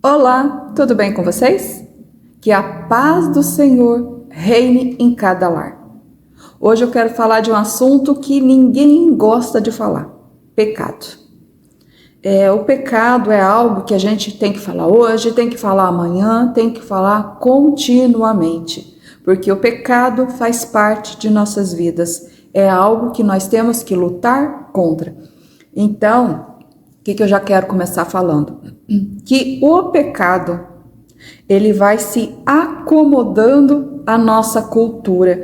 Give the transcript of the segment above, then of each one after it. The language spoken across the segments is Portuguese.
Olá, tudo bem com vocês? Que a paz do Senhor reine em cada lar. Hoje eu quero falar de um assunto que ninguém gosta de falar: pecado. O pecado é algo que a gente tem que falar hoje, tem que falar amanhã, tem que falar continuamente, porque o pecado faz parte de nossas vidas, é algo que nós temos que lutar contra. Então, o que eu já quero começar falando? Que o pecado, ele vai se acomodando à nossa cultura.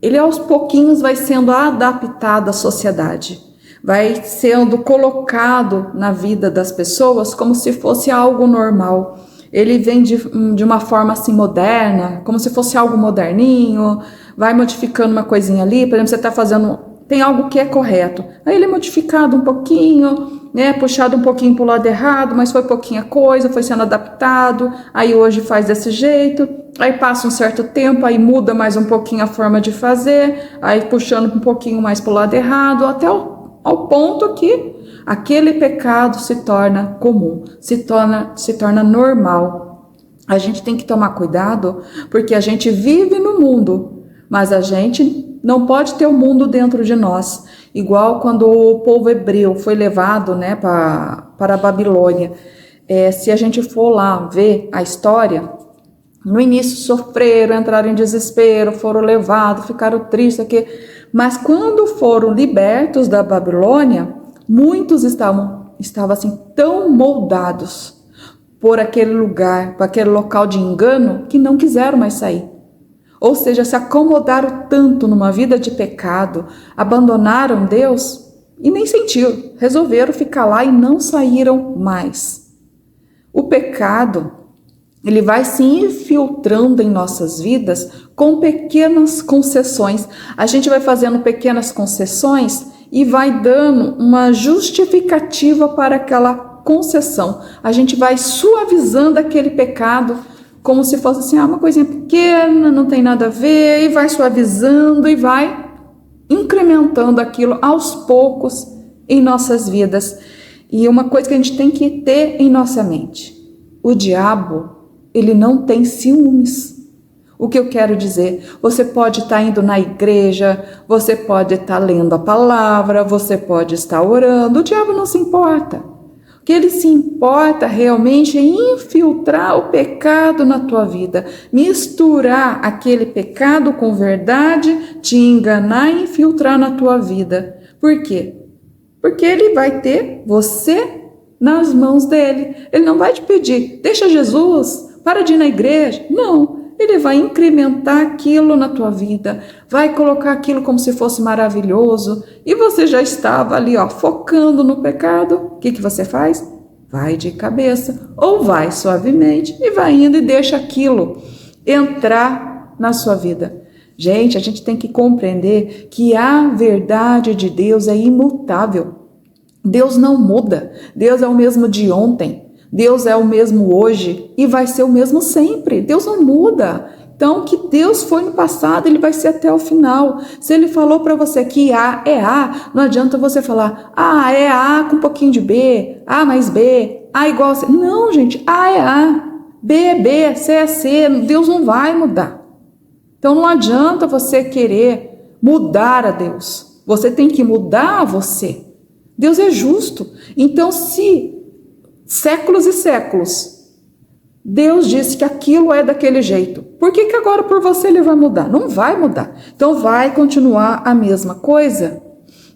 Ele aos pouquinhos vai sendo adaptado à sociedade, vai sendo colocado na vida das pessoas como se fosse algo normal. Ele vem de uma forma assim moderna, como se fosse algo moderninho, vai modificando uma coisinha ali. Por exemplo, você está fazendo... Tem algo que é correto, aí ele é modificado um pouquinho, né, puxado um pouquinho para o lado errado, mas foi pouquinha coisa, foi sendo adaptado, aí hoje faz desse jeito, aí passa um certo tempo, aí muda mais um pouquinho a forma de fazer, aí puxando um pouquinho mais para o lado errado, até ao ponto que aquele pecado se torna comum, se torna normal. A gente tem que tomar cuidado, porque a gente vive no mundo, mas a gente não pode ter o mundo dentro de nós. Igual quando o povo hebreu foi levado, né, para a Babilônia. Se a gente for lá ver a história, no início sofreram, entraram em desespero, foram levados, ficaram tristes aqui. Mas quando foram libertos da Babilônia, muitos estavam assim tão moldados por aquele lugar, por aquele local de engano, que não quiseram mais sair. Ou seja, se acomodaram tanto numa vida de pecado, abandonaram Deus e nem sentiram, resolveram ficar lá e não saíram mais. O pecado, ele vai se infiltrando em nossas vidas com pequenas concessões. A gente vai fazendo pequenas concessões e vai dando uma justificativa para aquela concessão. A gente vai suavizando aquele pecado, como se fosse assim, uma coisinha pequena, não tem nada a ver, e vai suavizando e vai incrementando aquilo aos poucos em nossas vidas. E uma coisa que a gente tem que ter em nossa mente: o diabo, ele não tem ciúmes. O que eu quero dizer? Você pode estar indo na igreja, você pode estar lendo a palavra, você pode estar orando, o diabo não se importa. O que ele se importa realmente é infiltrar o pecado na tua vida, misturar aquele pecado com verdade, te enganar e infiltrar na tua vida. Por quê? Porque ele vai ter você nas mãos dele. Ele não vai te pedir, deixa Jesus, para de ir na igreja. Não. Ele vai incrementar aquilo na tua vida, vai colocar aquilo como se fosse maravilhoso, e você já estava ali, focando no pecado. O que você faz? Vai de cabeça, ou vai suavemente, e vai indo e deixa aquilo entrar na sua vida. Gente, a gente tem que compreender que a verdade de Deus é imutável. Deus não muda, Deus é o mesmo de ontem. Deus é o mesmo hoje e vai ser o mesmo sempre. Deus não muda. Então, o que Deus foi no passado, ele vai ser até o final. Se ele falou para você que A é A, não adianta você falar A é A com um pouquinho de B, A mais B, A igual a C. Não, gente, A é A, B é B, C é C. Deus não vai mudar. Então, não adianta você querer mudar a Deus. Você tem que mudar você. Deus é justo. Então, se séculos e séculos Deus disse que aquilo é daquele jeito, por que agora por você ele vai mudar? Não vai mudar. Então vai continuar a mesma coisa.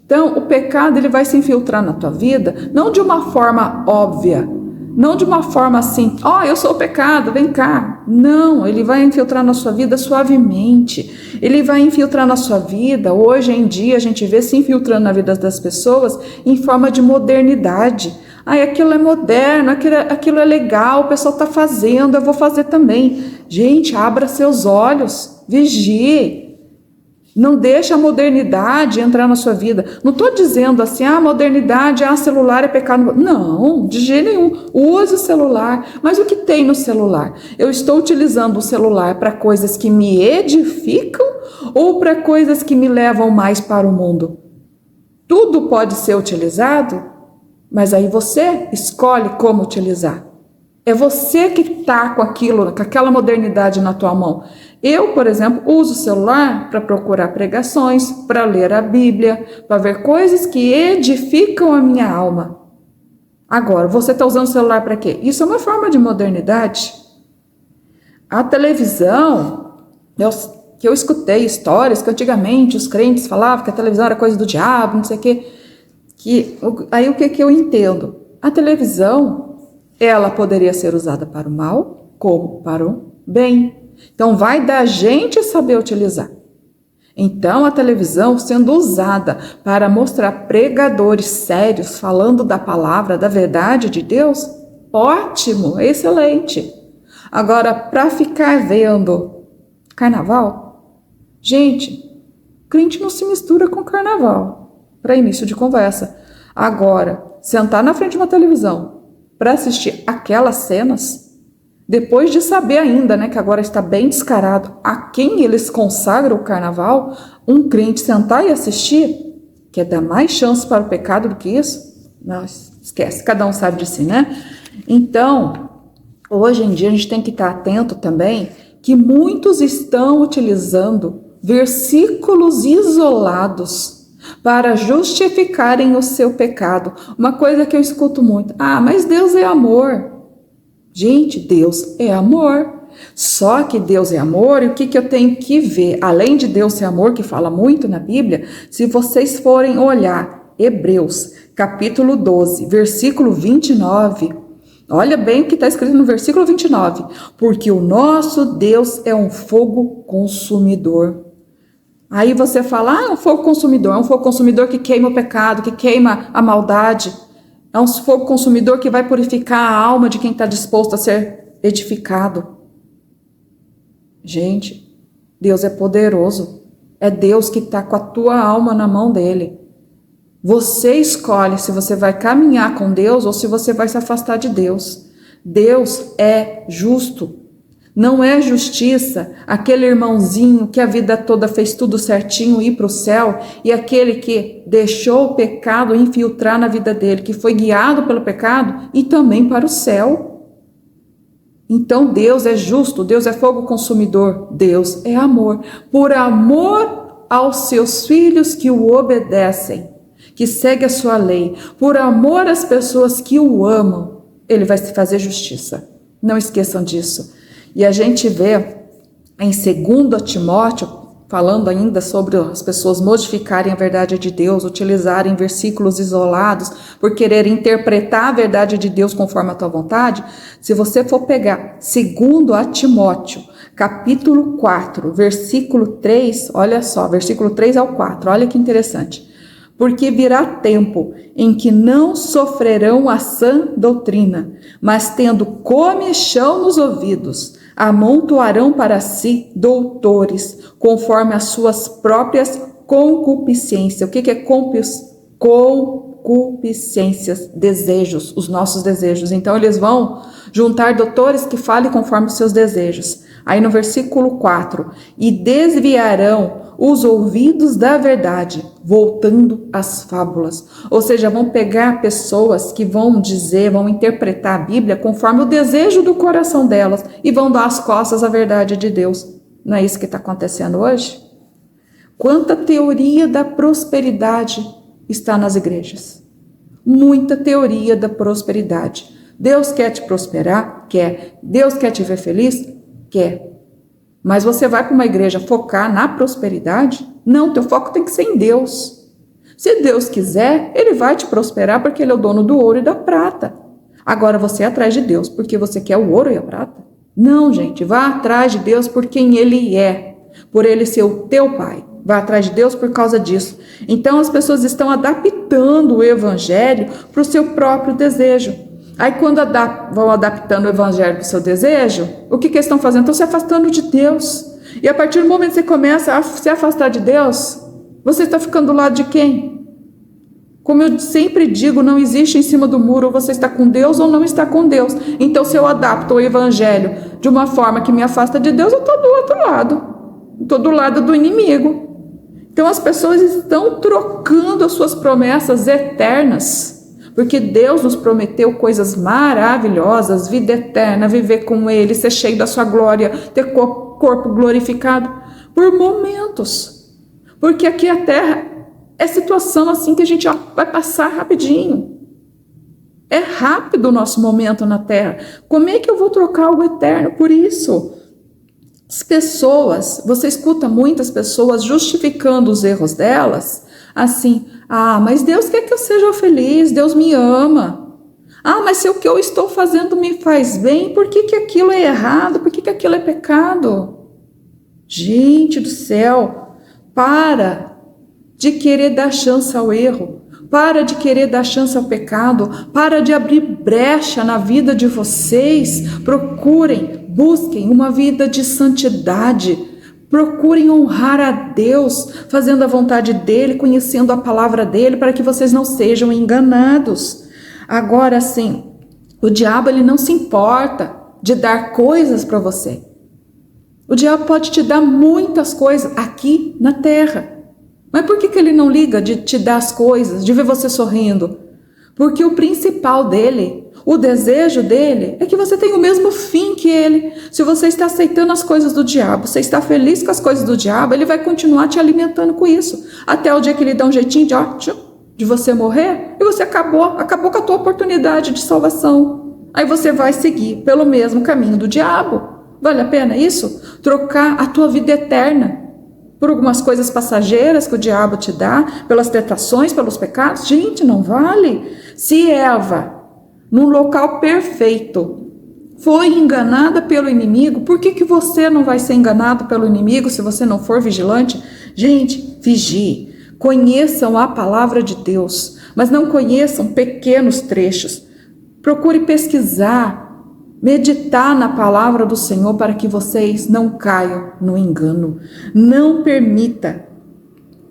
Então o pecado, ele vai se infiltrar na tua vida, não de uma forma óbvia, não de uma forma assim, eu sou o pecado, vem cá. Não, ele vai infiltrar na sua vida suavemente. Ele vai infiltrar na sua vida. Hoje em dia a gente vê se infiltrando na vida das pessoas em forma de modernidade. Aquilo é moderno, aquilo é legal, o pessoal está fazendo, eu vou fazer também. Gente, abra seus olhos, vigie. Não deixa a modernidade entrar na sua vida. Não estou dizendo assim, a modernidade, celular é pecado. Não, de jeito nenhum. Use o celular. Mas o que tem no celular? Eu estou utilizando o celular para coisas que me edificam ou para coisas que me levam mais para o mundo? Tudo pode ser utilizado, Mas aí você escolhe como utilizar. É você que está com aquilo, com aquela modernidade na tua mão. Eu, por exemplo, uso o celular para procurar pregações, para ler a Bíblia, para ver coisas que edificam a minha alma. Agora, você está usando o celular para quê? Isso é uma forma de modernidade. A televisão, que eu escutei histórias que antigamente os crentes falavam que a televisão era coisa do diabo, não sei o quê. Aí o que eu entendo? A televisão, ela poderia ser usada para o mal, como para o bem. Então, vai da gente saber utilizar. Então, a televisão sendo usada para mostrar pregadores sérios, falando da palavra, da verdade de Deus, ótimo, excelente. Agora, para ficar vendo carnaval, gente, crente não se mistura com carnaval, para início de conversa. Agora, sentar na frente de uma televisão para assistir aquelas cenas, depois de saber ainda, né, que agora está bem descarado a quem eles consagram o carnaval, um crente sentar e assistir, quer dar mais chance para o pecado do que isso? Não, esquece, cada um sabe de si, né? Então, hoje em dia a gente tem que estar atento também que muitos estão utilizando versículos isolados para justificarem o seu pecado. Uma coisa que eu escuto muito, mas Deus é amor. Gente, Deus é amor. Só que Deus é amor, e o que eu tenho que ver? Além de Deus ser amor, que fala muito na Bíblia, se vocês forem olhar Hebreus, capítulo 12, versículo 29, olha bem o que está escrito no versículo 29. Porque o nosso Deus é um fogo consumidor. Aí você fala, é um fogo consumidor. É um fogo consumidor que queima o pecado, que queima a maldade. É um fogo consumidor que vai purificar a alma de quem está disposto a ser edificado. Gente, Deus é poderoso. É Deus que está com a tua alma na mão dele. Você escolhe se você vai caminhar com Deus ou se você vai se afastar de Deus. Deus é justo. Não é justiça aquele irmãozinho que a vida toda fez tudo certinho ir para o céu e aquele que deixou o pecado infiltrar na vida dele, que foi guiado pelo pecado e também para o céu. Então Deus é justo, Deus é fogo consumidor, Deus é amor. Por amor aos seus filhos que o obedecem, que seguem a sua lei, por amor às pessoas que o amam, ele vai fazer justiça. Não esqueçam disso. E a gente vê em 2 Timóteo, falando ainda sobre as pessoas modificarem a verdade de Deus, utilizarem versículos isolados por querer interpretar a verdade de Deus conforme a tua vontade. Se você for pegar 2 Timóteo, capítulo 4, versículo 3, olha só, versículo 3 ao 4, olha que interessante. Porque virá tempo em que não sofrerão a sã doutrina, mas tendo comichão nos ouvidos, amontoarão para si doutores, conforme as suas próprias concupiscências. O que é concupiscências? Desejos, os nossos desejos. Então eles vão juntar doutores que falem conforme os seus desejos. Aí no versículo 4, e desviarão os ouvidos da verdade, voltando às fábulas. Ou seja, vão pegar pessoas que vão dizer, vão interpretar a Bíblia conforme o desejo do coração delas e vão dar as costas à verdade de Deus. Não é isso que está acontecendo hoje? Quanta teoria da prosperidade está nas igrejas? Muita teoria da prosperidade. Deus quer te prosperar? Quer. Deus quer te ver feliz? Quer. Mas você vai para uma igreja focar na prosperidade? Não, teu foco tem que ser em Deus. Se Deus quiser, Ele vai te prosperar porque Ele é o dono do ouro e da prata. Agora você é atrás de Deus porque você quer o ouro e a prata? Não, gente, vá atrás de Deus por quem Ele é, por Ele ser o teu Pai. Vá atrás de Deus por causa disso. Então as pessoas estão adaptando o evangelho para o seu próprio desejo. Aí quando vão adaptando o evangelho para o seu desejo, o que eles estão fazendo? Estão se afastando de Deus. E a partir do momento que você começa a se afastar de Deus, você está ficando do lado de quem? Como eu sempre digo, não existe em cima do muro, ou você está com Deus ou não está com Deus. Então se eu adapto o evangelho de uma forma que me afasta de Deus, eu estou do outro lado. Estou do lado do inimigo. Então as pessoas estão trocando as suas promessas eternas porque Deus nos prometeu coisas maravilhosas, vida eterna, viver com Ele, ser cheio da sua glória, ter corpo glorificado, por momentos. Porque aqui a terra é situação assim que a gente vai passar rapidinho. É rápido o nosso momento na terra. Como é que eu vou trocar algo eterno por isso? As pessoas, você escuta muitas pessoas justificando os erros delas, assim, mas Deus quer que eu seja feliz, Deus me ama. Mas se o que eu estou fazendo me faz bem, por que aquilo é errado? Por que aquilo é pecado? Gente do céu, para de querer dar chance ao erro, para de querer dar chance ao pecado, para de abrir brecha na vida de vocês. Procurem, busquem uma vida de santidade, procurem honrar a Deus, fazendo a vontade dEle, conhecendo a palavra dEle, para que vocês não sejam enganados. Agora sim, o diabo ele não se importa de dar coisas para você. O diabo pode te dar muitas coisas aqui na terra. Mas por que ele não liga de te dar as coisas, de ver você sorrindo? Porque o principal dele, o desejo dele, é que você tenha o mesmo fim que ele. Se você está aceitando as coisas do diabo, você está feliz com as coisas do diabo, ele vai continuar te alimentando com isso. Até o dia que ele dá um jeitinho de você morrer, e você acabou com a tua oportunidade de salvação. Aí você vai seguir pelo mesmo caminho do diabo. Vale a pena isso? Trocar a tua vida eterna por algumas coisas passageiras que o diabo te dá, pelas tentações, pelos pecados? Gente, não vale. Se Eva, num local perfeito, foi enganada pelo inimigo, por que você não vai ser enganado pelo inimigo se você não for vigilante? Gente, vigie. Conheçam a palavra de Deus, mas não conheçam pequenos trechos. Procure pesquisar, meditar na palavra do Senhor para que vocês não caiam no engano. Não permita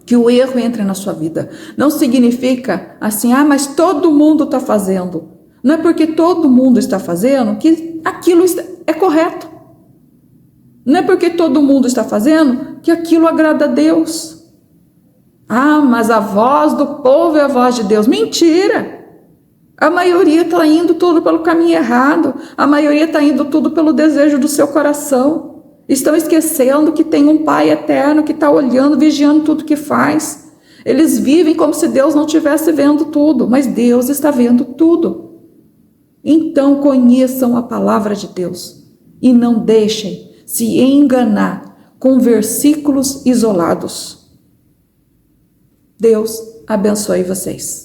que o erro entre na sua vida. Não significa assim, mas todo mundo está fazendo. Não é porque todo mundo está fazendo que aquilo é correto. Não é porque todo mundo está fazendo que aquilo agrada a Deus. Mas a voz do povo é a voz de Deus. Mentira! A maioria está indo tudo pelo caminho errado. A maioria está indo tudo pelo desejo do seu coração. Estão esquecendo que tem um Pai eterno que está olhando, vigiando tudo que faz. Eles vivem como se Deus não estivesse vendo tudo, mas Deus está vendo tudo. Então conheçam a palavra de Deus e não deixem se enganar com versículos isolados. Deus abençoe vocês.